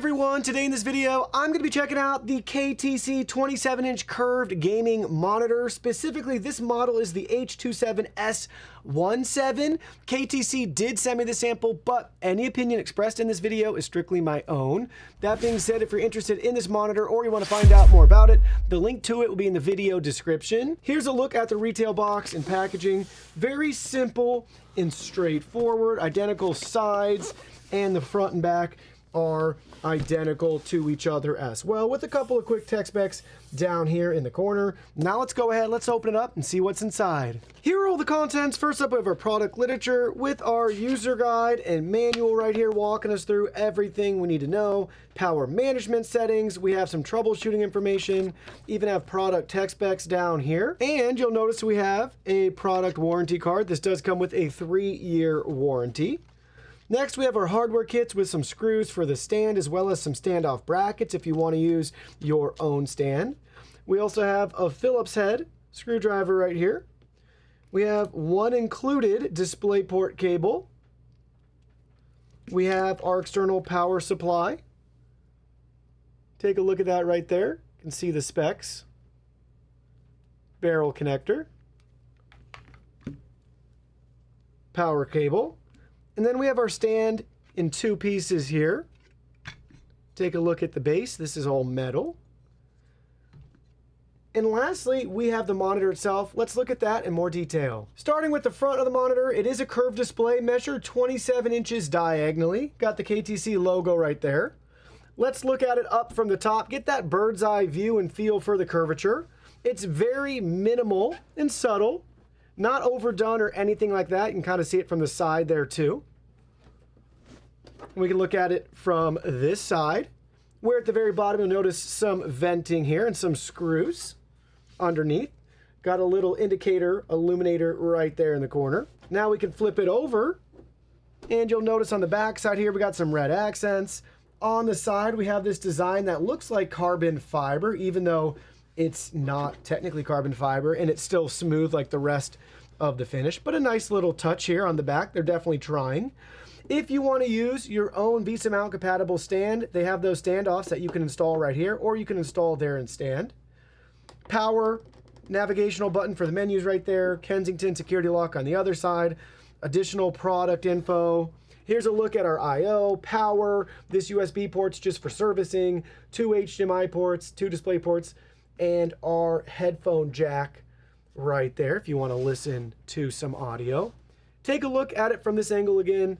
everyone, today in this video I'm going to be checking out the KTC 27-inch curved gaming monitor. Specifically, this model is the H27S17. KTC did send me the sample, but any opinion expressed in this video is strictly my own. That being said, if you're interested in this monitor or you want to find out more about it, the link to it will be in the video description. Here's a look at the retail box and packaging. Very simple and straightforward, identical sides, and the front and back are identical to each other as well, with a couple of quick tech specs down here in the corner. Now let's go ahead, let's open it up and see what's inside. Here are all the contents. First up, we have our product literature with our user guide and manual right here walking us through everything we need to know. Power management settings, we have some troubleshooting information, even have product tech specs down here. And you'll notice we have a product warranty card. This does come with a 3-year warranty. Next, we have our hardware kits with some screws for the stand, as well as some standoff brackets if you want to use your own stand. We also have a Phillips head screwdriver right here. We have one included DisplayPort cable. We have our external power supply. Take a look at that right there. You can see the specs. Barrel connector. Power cable. And then we have our stand in 2 pieces here. Take a look at the base. This is all metal. And lastly, we have the monitor itself. Let's look at that in more detail. Starting with the front of the monitor, it is a curved display measured 27 inches diagonally. Got the KTC logo right there. Let's look at it up from the top. Get that bird's eye view and feel for the curvature. It's very minimal and subtle. Not overdone or anything like that. You can kind of see it from the side there too. We can look at it from this side, where at the very bottom you'll notice some venting here and some screws underneath. Got a little indicator illuminator right there in the corner. Now we can flip it over, and you'll notice on the back side here we got some red accents. On the side we have this design that looks like carbon fiber, even though it's not technically carbon fiber, and it's still smooth like the rest of the finish, but a nice little touch here on the back. They're definitely trying. If you want to use your own Vesa mount compatible stand, they have those standoffs that you can install right here, or you can install there and stand. Power, navigational button for the menus right there, Kensington security lock on the other side, additional product info. Here's a look at our I/O, power, this USB port's just for servicing, 2 HDMI ports, 2 display ports, and our headphone jack right there if you want to listen to some audio. Take a look at it from this angle again.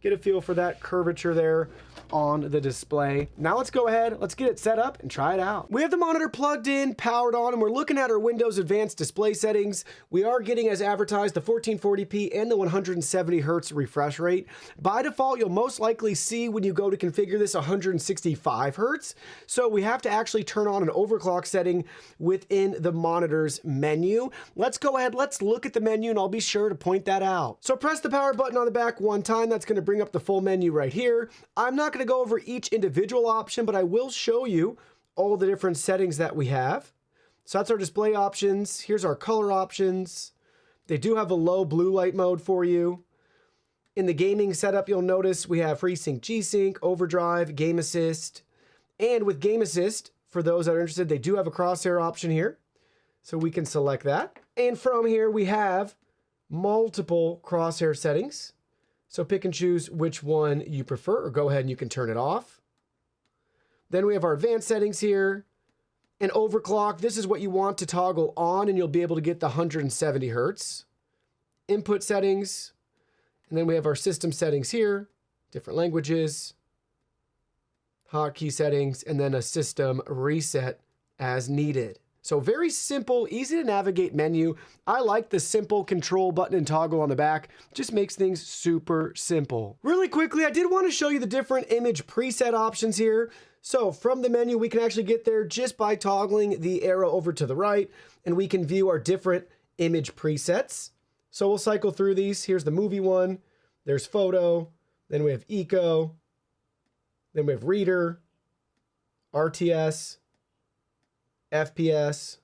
Get a feel for that curvature there on the display. Now let's go ahead, let's get it set up and try it out. We have the monitor plugged in, powered on, and we're looking at our Windows Advanced Display settings. We are getting, as advertised, the 1440p and the 170 Hz refresh rate. By default, you'll most likely see when you go to configure this 165 Hz. So we have to actually turn on an overclock setting within the monitor's menu. Let's go ahead, let's look at the menu, and I'll be sure to point that out. So press the power button on the back one time. That's going to bring up the full menu right here. I'm not going to go over each individual option, but I will show you all the different settings that we have. So that's our display options. Here's our color options. They do have a low blue light mode for you. In the gaming setup, you'll notice we have FreeSync, G-Sync, Overdrive, Game Assist. And with Game Assist, for those that are interested, they do have a crosshair option here. So we can select that. And from here, we have multiple crosshair settings. So pick and choose which one you prefer, or go ahead and you can turn it off. Then we have our advanced settings here. And overclock, this is what you want to toggle on, and you'll be able to get the 170 Hertz. Input settings. And then we have our system settings here, different languages, hotkey settings, and then a system reset as needed. So very simple, easy to navigate menu. I like the simple control button and toggle on the back. Just makes things super simple. Really quickly, I did want to show you the different image preset options here. So from the menu, we can actually get there just by toggling the arrow over to the right, and we can view our different image presets. So we'll cycle through these. Here's the movie one. There's photo. Then we have eco. Then we have reader, RTS, FPS,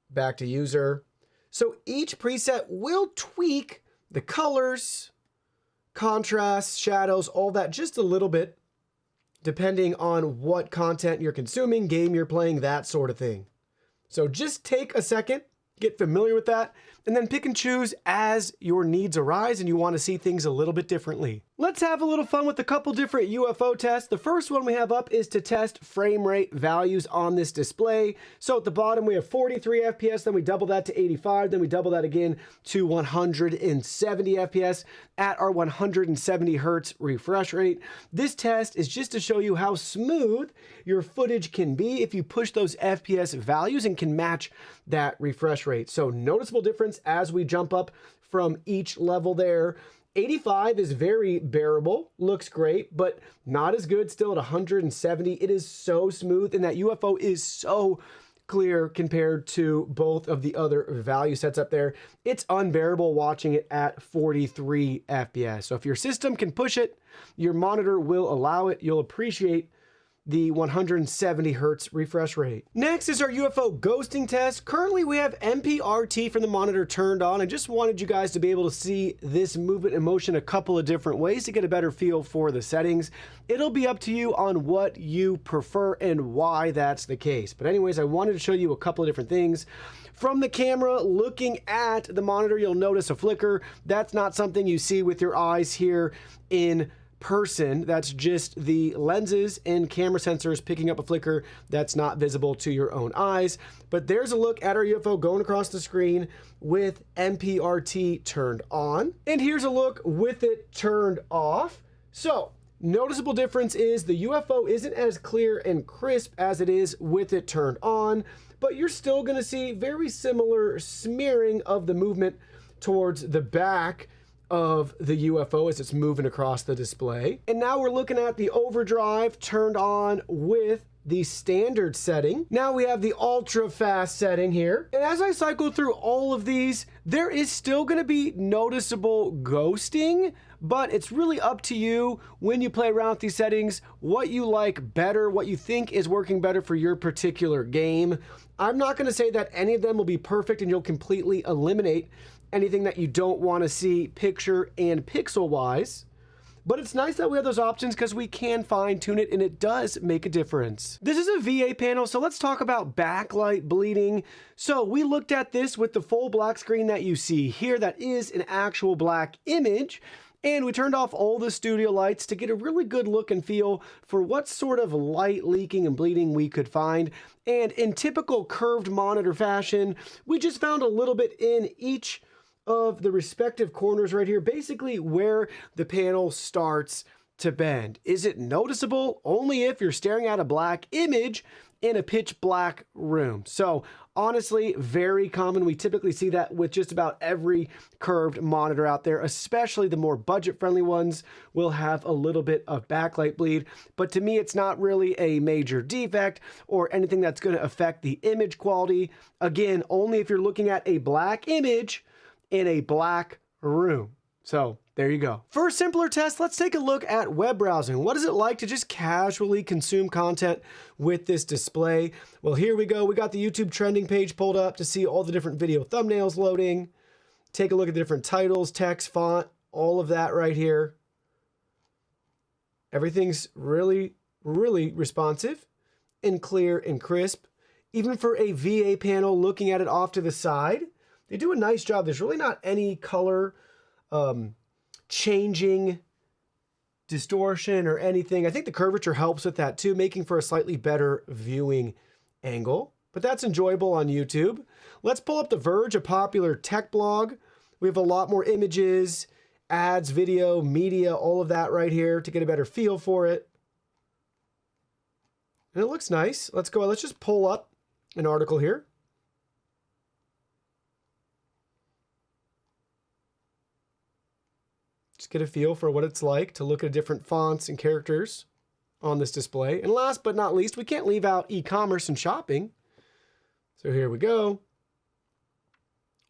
back to user. So each preset will tweak the colors, contrast, shadows, all that just a little bit depending on what content you're consuming, game you're playing, that sort of thing. So just take a second, get familiar with that, and then pick and choose as your needs arise and you want to see things a little bit differently. Let's have a little fun with a couple different UFO tests. The first one we have up is to test frame rate values on this display. So at the bottom we have 43 FPS, then we double that to 85, then we double that again to 170 FPS at our 170 Hertz refresh rate. This test is just to show you how smooth your footage can be if you push those FPS values and can match that refresh rate. So noticeable difference as we jump up from each level there. 85 is very bearable, looks great, but not as good still at 170. It is so smooth, and that UFO is so clear compared to both of the other value sets up there. It's unbearable watching it at 43 FPS. So if your system can push it, your monitor will allow it. You'll appreciate the 170 Hertz refresh rate. Next is our UFO ghosting test. Currently we have MPRT from the monitor turned on. I just wanted you guys to be able to see this movement and motion a couple of different ways to get a better feel for the settings. It'll be up to you on what you prefer and why that's the case. But anyways, I wanted to show you a couple of different things. From the camera, looking at the monitor, you'll notice a flicker. That's not something you see with your eyes here in person. That's just the lenses and camera sensors picking up a flicker that's not visible to your own eyes. But there's a look at our UFO going across the screen with MPRT turned on. And here's a look with it turned off. So noticeable difference is the UFO isn't as clear and crisp as it is with it turned on, but you're still going to see very similar smearing of the movement towards the back of the UFO as it's moving across the display. And now we're looking at the overdrive turned on with the standard setting. Now we have the ultra fast setting here. And as I cycle through all of these, there is still going to be noticeable ghosting, but it's really up to you when you play around with these settings, what you like better, what you think is working better for your particular game. I'm not going to say that any of them will be perfect and you'll completely eliminate anything that you don't want to see picture and pixel wise, but it's nice that we have those options because we can fine tune it and it does make a difference. This is a VA panel, so let's talk about backlight bleeding. So we looked at this with the full black screen that you see here. That is an actual black image. And we turned off all the studio lights to get a really good look and feel for what sort of light leaking and bleeding we could find. And in typical curved monitor fashion, we just found a little bit in each of the respective corners right here, basically where the panel starts to bend. Is it noticeable? Only if you're staring at a black image in a pitch black room. So honestly, very common. We typically see that with just about every curved monitor out there, especially the more budget-friendly ones will have a little bit of backlight bleed. But to me, it's not really a major defect or anything that's going to affect the image quality. Again, only if you're looking at a black image in a black room. So there you go. For a simpler test, let's take a look at web browsing. What is it like to just casually consume content with this display? Well, here we go. We got the YouTube trending page pulled up to see all the different video thumbnails loading. Take a look at the different titles, text, font, all of that right here. Everything's really, really responsive and clear and crisp. Even for a VA panel, looking at it off to the side, they do a nice job. There's really not any color changing, distortion, or anything. I think the curvature helps with that too, making for a slightly better viewing angle. But that's enjoyable on YouTube. Let's pull up The Verge, a popular tech blog. We have a lot more images, ads, video, media, all of that right here to get a better feel for it. And it looks nice. Let's go. Let's just pull up an article here. Just get a feel for what it's like to look at different fonts and characters on this display. And last but not least, we can't leave out e-commerce and shopping. So here we go.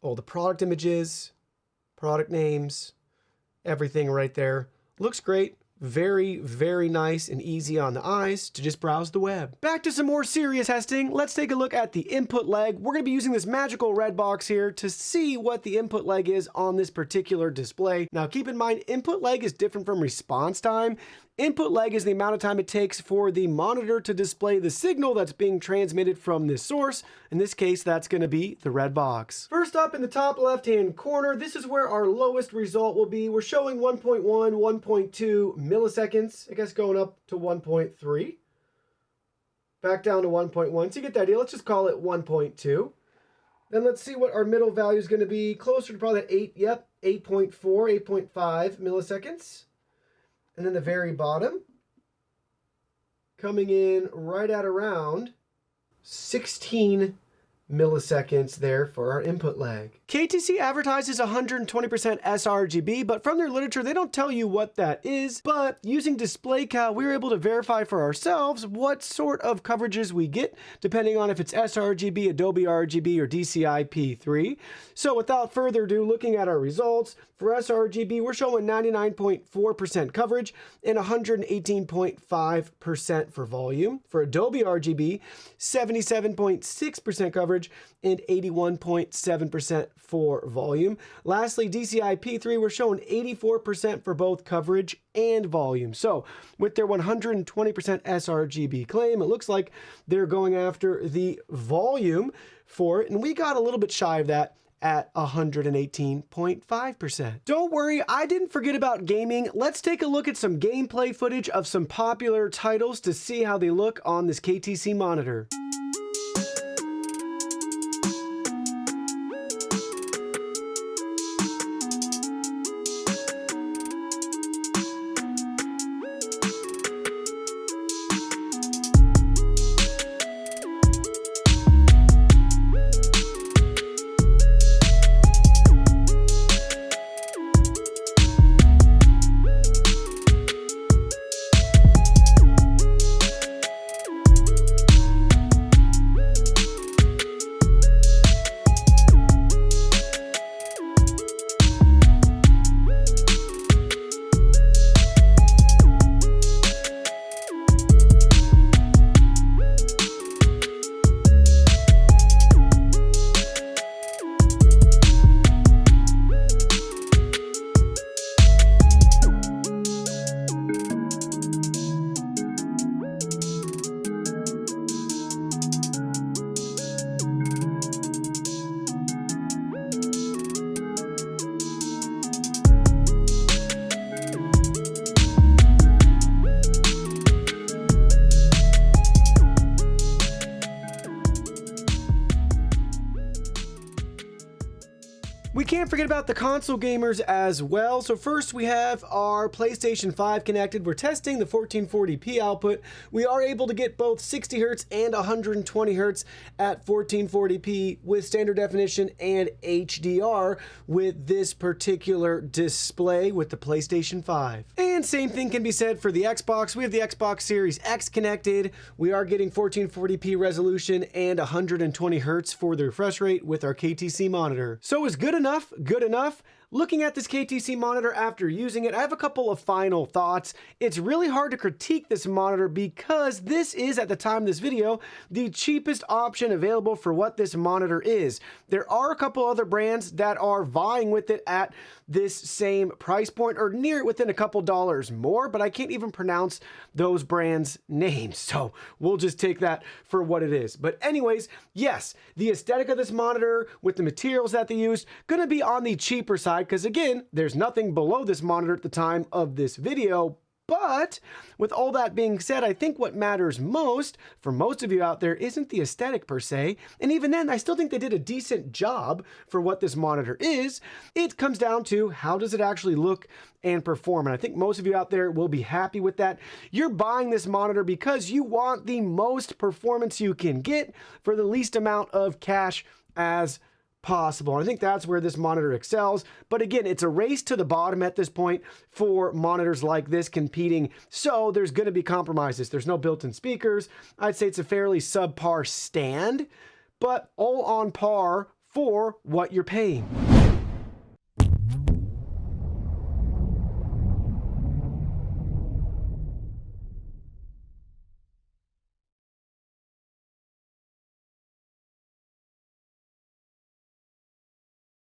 All the product images, product names, everything right there. Looks great. Very, very nice and easy on the eyes to just browse the web. Back to some more serious testing. Let's take a look at the input lag. We're going to be using this magical red box here to see what the input lag is on this particular display. Now keep in mind, input lag is different from response time. Input lag is the amount of time it takes for the monitor to display the signal that's being transmitted from this source. In this case, that's going to be the red box. First up in the top left-hand corner, this is where our lowest result will be. We're showing 1.1, 1.2 milliseconds, I guess going up to 1.3. Back down to 1.1, so you get the idea. Let's just call it 1.2. Then let's see what our middle value is going to be. Closer to probably 8, yep, 8.4, 8.5 milliseconds. And then the very bottom, coming in right at around 16 milliseconds there for our input lag. KTC advertises 120% sRGB, but from their literature, they don't tell you what that is. But using DisplayCal, we were able to verify for ourselves what sort of coverages we get, depending on if it's sRGB, Adobe RGB, or DCI-P3. So without further ado, looking at our results, for sRGB, we're showing 99.4% coverage and 118.5% for volume. For Adobe RGB, 77.6% coverage and 81.7% for volume. Lastly, DCI-P3, we're showing 84% for both coverage and volume. So with their 120% sRGB claim, it looks like they're going after the volume for it, and we got a little bit shy of that at 118.5%. Don't worry, I didn't forget about gaming. Let's take a look at some gameplay footage of some popular titles to see how they look on this KTC monitor. We can't forget about the console gamers as well. So first we have our PlayStation 5 connected. We're testing the 1440p output. We are able to get both 60 Hz and 120 Hz at 1440p with standard definition and HDR with this particular display with the PlayStation 5. And same thing can be said for the Xbox. We have the Xbox Series X connected. We are getting 1440p resolution and 120 Hz for the refresh rate with our KTC monitor. So is good enough? Good enough? Looking at this KTC monitor after using it, I have a couple of final thoughts. It's really hard to critique this monitor because this is, at the time of this video, the cheapest option available for what this monitor is. There are a couple other brands that are vying with it at this same price point or near it within a couple dollars more, but I can't even pronounce those brands' names, so we'll just take that for what it is. But anyways, yes, the aesthetic of this monitor with the materials that they used, gonna be on the cheaper side because again, there's nothing below this monitor at the time of this video. But with all that being said, I think what matters most for most of you out there isn't the aesthetic per se. And even then, I still think they did a decent job for what this monitor is. It comes down to how does it actually look and perform. And I think most of you out there will be happy with that. You're buying this monitor because you want the most performance you can get for the least amount of cash as possible. And I think that's where this monitor excels. But again, it's a race to the bottom at this point for monitors like this competing. So there's going to be compromises. There's no built-in speakers. I'd say it's a fairly subpar stand, but all on par for what you're paying.